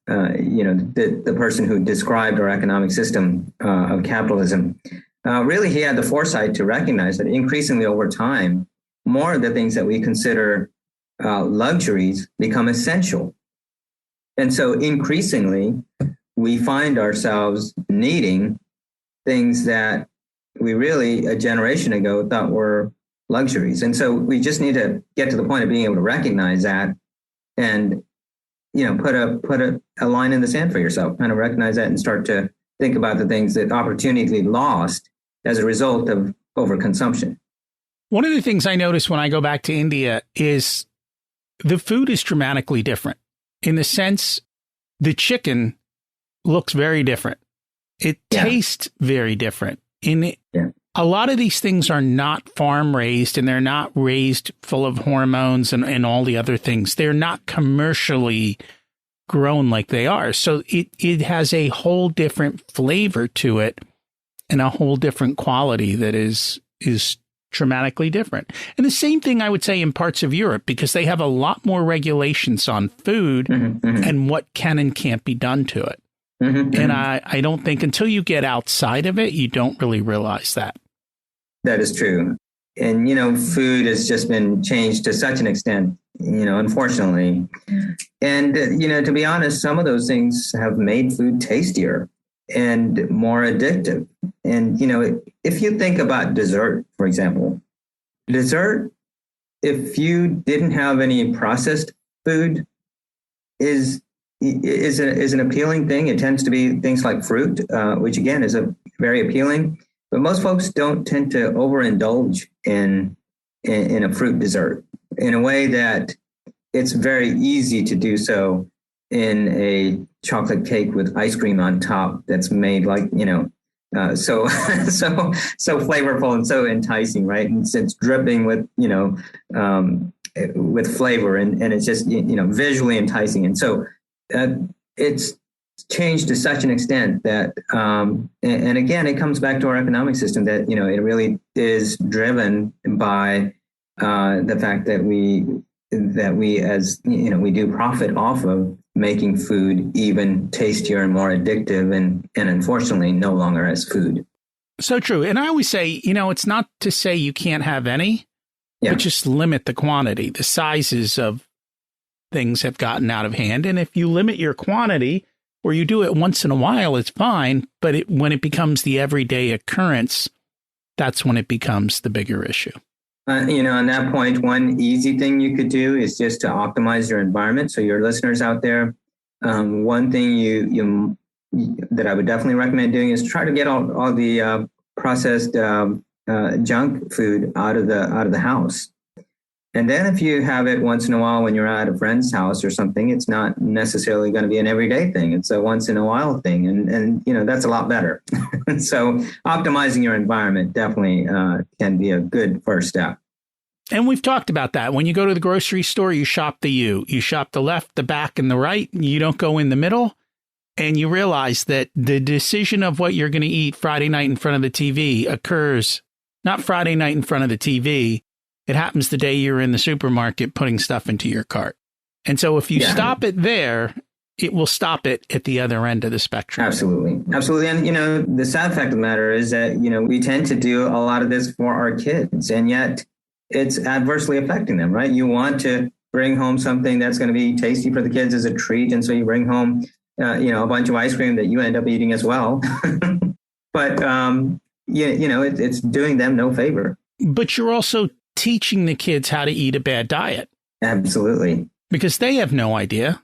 the person who described our economic system of capitalism. Really, he had the foresight to recognize that increasingly over time, more of the things that we consider luxuries become essential. And so increasingly, we find ourselves needing things that we really a generation ago thought were luxuries. And so we just need to get to the point of being able to recognize that and, put a line in the sand for yourself, kind of recognize that and start to think about the things that opportunity lost as a result of overconsumption. One of the things I notice when I go back to India is the food is dramatically different in the sense the chicken looks very different. It tastes very different. A lot of these things are not farm raised, and they're not raised full of hormones and all the other things. They're not commercially grown like they are. So it has a whole different flavor to it and a whole different quality that is dramatically different. And the same thing I would say in parts of Europe, because they have a lot more regulations on food and what can and can't be done to it. And I don't think until you get outside of it, you don't really realize that. That is true. And, food has just been changed to such an extent, unfortunately. And, to be honest, some of those things have made food tastier and more addictive. And, if you think about dessert, for example, if you didn't have any processed food, is an appealing thing. It tends to be things like fruit, which again is a very appealing. But most folks don't tend to overindulge in a fruit dessert in a way that it's very easy to do so in a chocolate cake with ice cream on top that's made like, so flavorful and so enticing, right? And it's dripping with, with flavor and it's just, visually enticing. And so it's changed to such an extent that, and again, it comes back to our economic system that, it really is driven by the fact that we as, we do profit off of making food even tastier and more addictive and unfortunately no longer as food. So true. And I always say, it's not to say you can't have any, but just limit the quantity. The sizes of things have gotten out of hand. And if you limit your quantity or you do it once in a while, it's fine. But when it becomes the everyday occurrence, that's when it becomes the bigger issue. On that point, one easy thing you could do is just to optimize your environment. So your listeners out there, one thing you that I would definitely recommend doing is try to get all the processed junk food out of the house. And then if you have it once in a while when you're at a friend's house or something, it's not necessarily going to be an everyday thing. It's a once in a while thing. And that's a lot better. So optimizing your environment definitely can be a good first step. And we've talked about that. When you go to the grocery store, you shop the U. You shop the left, the back, and the right. You don't go in the middle. And you realize that the decision of what you're going to eat Friday night in front of the TV occurs not Friday night in front of the TV. It happens the day you're in the supermarket putting stuff into your cart. And so if you stop it there, it will stop it at the other end of the spectrum. Absolutely. Absolutely. And, the sad fact of the matter is that, we tend to do a lot of this for our kids, and yet it's adversely affecting them, right? You want to bring home something that's going to be tasty for the kids as a treat. And so you bring home, a bunch of ice cream that you end up eating as well. But, it's doing them no favor. But you're also teaching the kids how to eat a bad diet. Absolutely. Because they have no idea.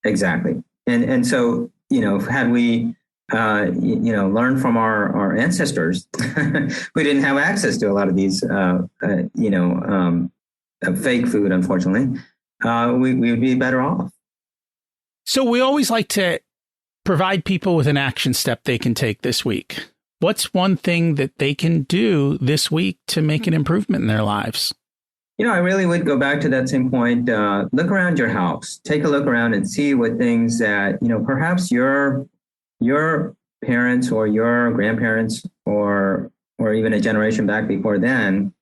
Exactly. And so, had we, learned from our ancestors, we didn't have access to a lot of these, fake food, unfortunately, we would be better off. So we always like to provide people with an action step they can take this week. What's one thing that they can do this week to make an improvement in their lives? I really would go back to that same point. Look around your house, take a look around and see what things that, perhaps your parents or your grandparents or even a generation back before then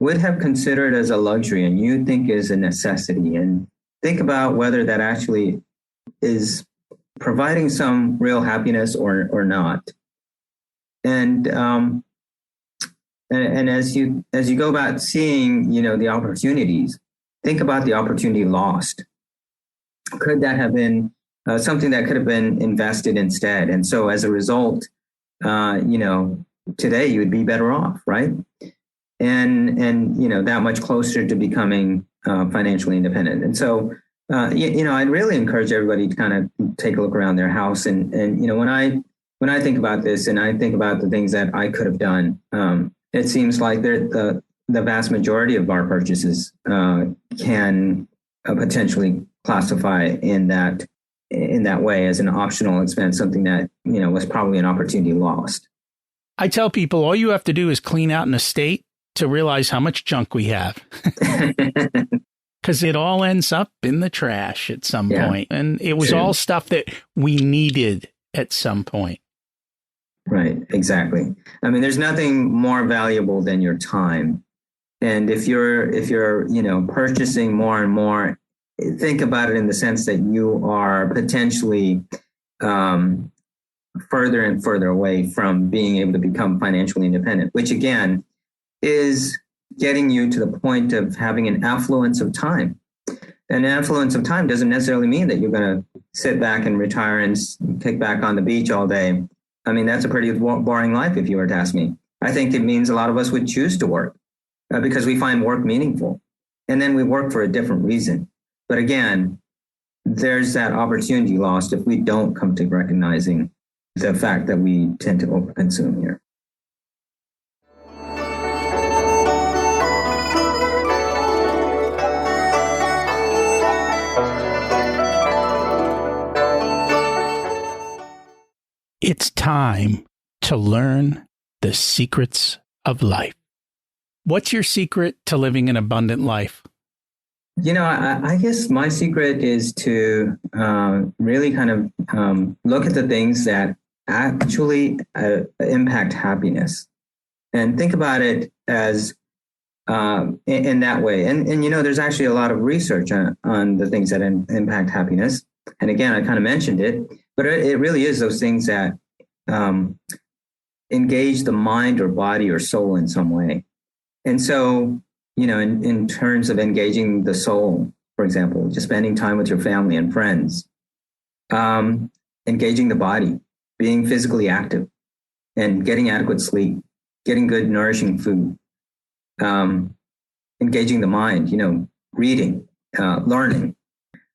would have considered as a luxury and you think is a necessity. And think about whether that actually is providing some real happiness or not. And as you go about seeing, the opportunities, think about the opportunity lost. Could that have been something that could have been invested instead? And so as a result, today you would be better off, right? And that much closer to becoming financially independent. And so, I'd really encourage everybody to kind of take a look around their house. And when I think about this and I think about the things that I could have done, it seems like the vast majority of our purchases can potentially classify in that way as an optional expense, something that, was probably an opportunity lost. I tell people all you have to do is clean out an estate to realize how much junk we have. Because it all ends up in the trash at some point. And it was all stuff that we needed at some point. Right, exactly. I mean, there's nothing more valuable than your time. And if you're purchasing more and more, think about it in the sense that you are potentially further and further away from being able to become financially independent, which again is getting you to the point of having an affluence of time. An affluence of time doesn't necessarily mean that you're going to sit back and retire and kick back on the beach all day. I mean, that's a pretty boring life if you were to ask me. I think it means a lot of us would choose to work because we find work meaningful. And then we work for a different reason. But again, there's that opportunity lost if we don't come to recognizing the fact that we tend to overconsume here. It's time to learn the secrets of life. What's your secret to living an abundant life? I guess my secret is to really kind of look at the things that actually impact happiness and think about it as in that way. And there's actually a lot of research on the things that impact happiness. And again, I kind of mentioned it, but it really is those things that engage the mind or body or soul in some way. And so, in terms of engaging the soul, for example, just spending time with your family and friends, engaging the body, being physically active and getting adequate sleep, getting good, nourishing food, engaging the mind, reading, learning,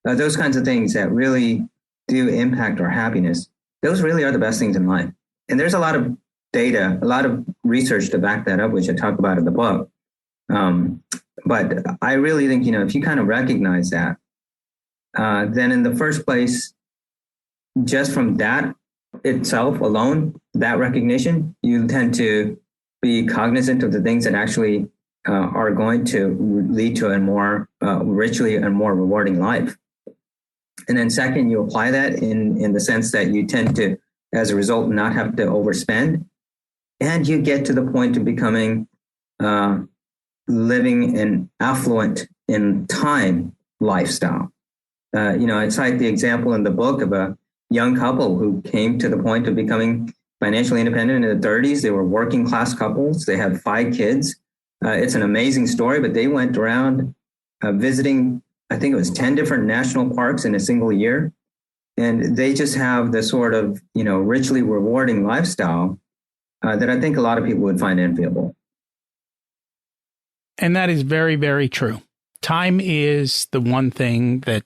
those kinds of things that really do impact our happiness. Those really are the best things in life. And there's a lot of data, a lot of research to back that up, which I talk about in the book. But I really think, if you kind of recognize that, then in the first place, just from that itself alone, that recognition, you tend to be cognizant of the things that actually are going to lead to a more richly and more rewarding life. And then second, you apply that in the sense that you tend to, as a result, not have to overspend. And you get to the point of becoming living an affluent in time lifestyle. I cite the example in the book of a young couple who came to the point of becoming financially independent in their 30s. They were working class couples. They had 5 kids. It's an amazing story, but they went around visiting I think it was 10 different national parks in a single year. And they just have this sort of, richly rewarding lifestyle that I think a lot of people would find enviable. And that is very, very true. Time is the one thing that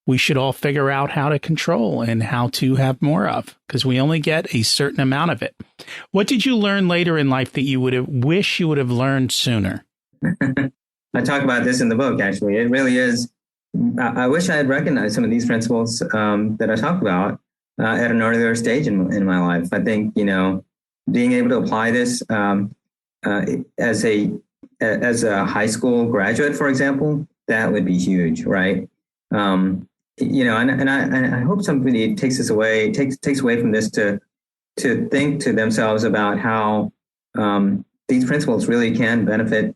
we should all figure out how to control and how to have more of, because we only get a certain amount of it. What did you learn later in life that you wish you would have learned sooner? I talk about this in the book, actually. It really is. I wish I had recognized some of these principles that I talk about at an earlier stage in my life. I think, being able to apply this as a high school graduate, for example, that would be huge, right? And I hope somebody takes away from this to think to themselves about how these principles really can benefit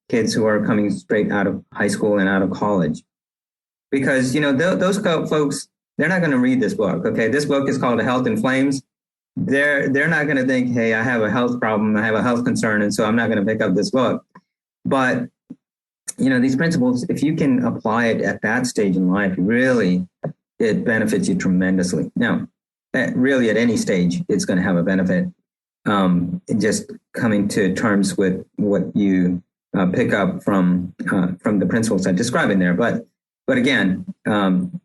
kids who are coming straight out of high school and out of college. Because, those folks, they're not going to read this book. Okay. This book is called Health in Flames. They're not going to think, hey, I have a health problem. I have a health concern. And so I'm not going to pick up this book. But, these principles, if you can apply it at that stage in life, really, it benefits you tremendously. Now, really at any stage, it's going to have a benefit. Just coming to terms with what you pick up from the principles I describe in there. But again, and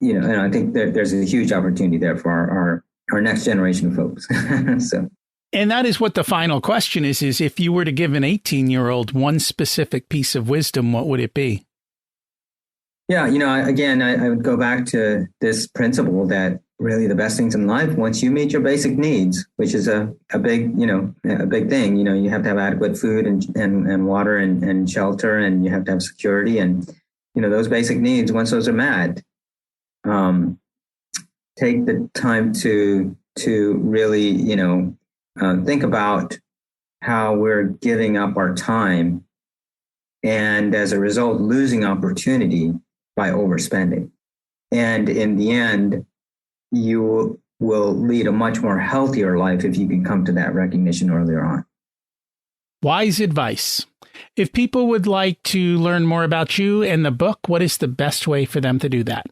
I think there's a huge opportunity there for our next generation of folks. So. And that is what the final question is if you were to give an 18-year-old one specific piece of wisdom, what would it be? Yeah, I would go back to this principle that really the best things in life, once you meet your basic needs, which is a big thing, you have to have adequate food and water and shelter, and you have to have security. And, those basic needs, once those are met, take the time to really, think about how we're giving up our time and as a result, losing opportunity by overspending. And in the end, you will lead a much more healthier life if you can come to that recognition earlier on. Wise advice. If people would like to learn more about you and the book, what is the best way for them to do that?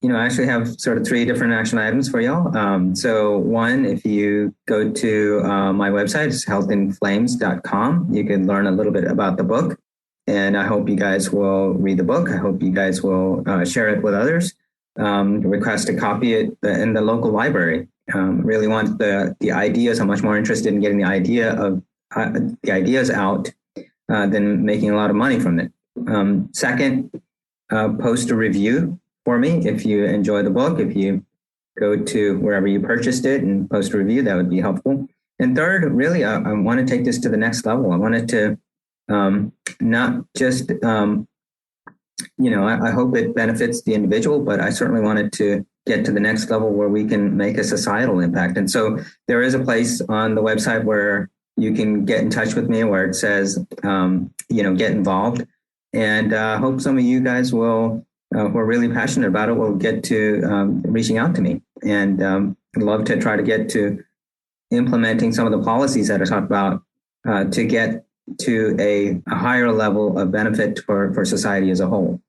I actually have sort of 3 different action items for y'all. So one, if you go to my website, it's healthinflames.com. You can learn a little bit about the book. And I hope you guys will read the book. I hope you guys will share it with others. Request a copy in the local library. Really want the ideas. I'm much more interested in getting the ideas out than making a lot of money from it. Second, post a review for me if you enjoy the book. If you go to wherever you purchased it and post a review, that would be helpful. And third, really, I want to take this to the next level. I wanted to not just, I hope it benefits the individual, but I certainly wanted to get to the next level where we can make a societal impact. And so there is a place on the website where you can get in touch with me where it says, get involved. And I hope some of you guys will, who are really passionate about it, will get to reaching out to me. And I'd love to try to get to implementing some of the policies that I talked about to get to a higher level of benefit for society as a whole.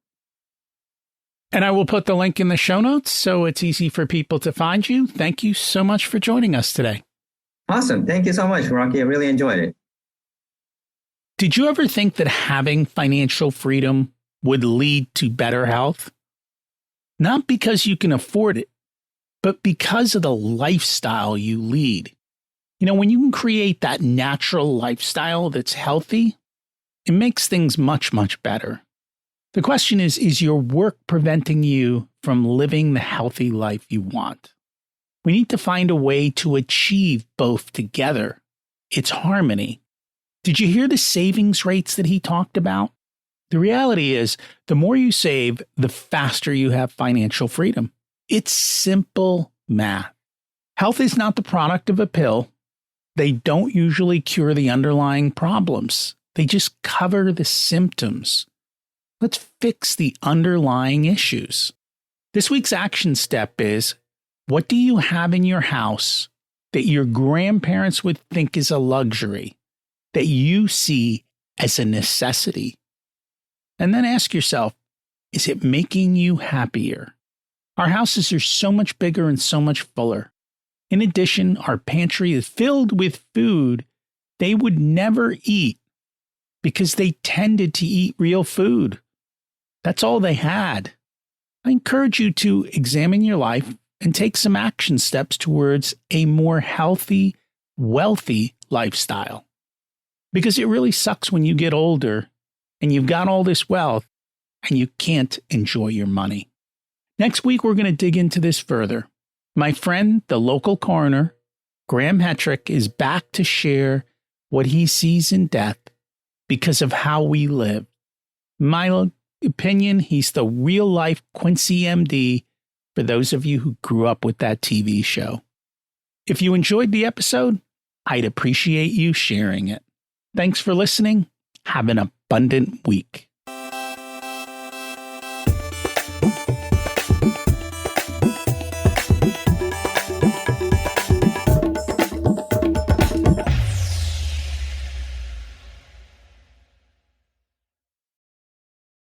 And I will put the link in the show notes so it's easy for people to find you. Thank you so much for joining us today. Awesome. Thank you so much, Rocky. I really enjoyed it. Did you ever think that having financial freedom would lead to better health? Not because you can afford it, but because of the lifestyle you lead. When you can create that natural lifestyle that's healthy, it makes things much, much better. The question is your work preventing you from living the healthy life you want? We need to find a way to achieve both together. It's harmony. Did you hear the savings rates that he talked about? The reality is, the more you save, the faster you have financial freedom. It's simple math. Health is not the product of a pill. They don't usually cure the underlying problems. They just cover the symptoms. Let's fix the underlying issues. This week's action step is, what do you have in your house that your grandparents would think is a luxury, that you see as a necessity? And then ask yourself, is it making you happier? Our houses are so much bigger and so much fuller. In addition, our pantry is filled with food they would never eat because they tended to eat real food. That's all they had. I encourage you to examine your life and take some action steps towards a more healthy, wealthy lifestyle. Because it really sucks when you get older and you've got all this wealth and you can't enjoy your money. Next week, we're going to dig into this further. My friend, the local coroner, Graham Hetrick, is back to share what he sees in death because of how we live. My opinion, he's the real-life Quincy MD for those of you who grew up with that TV show. If you enjoyed the episode, I'd appreciate you sharing it. Thanks for listening. Have an abundant week.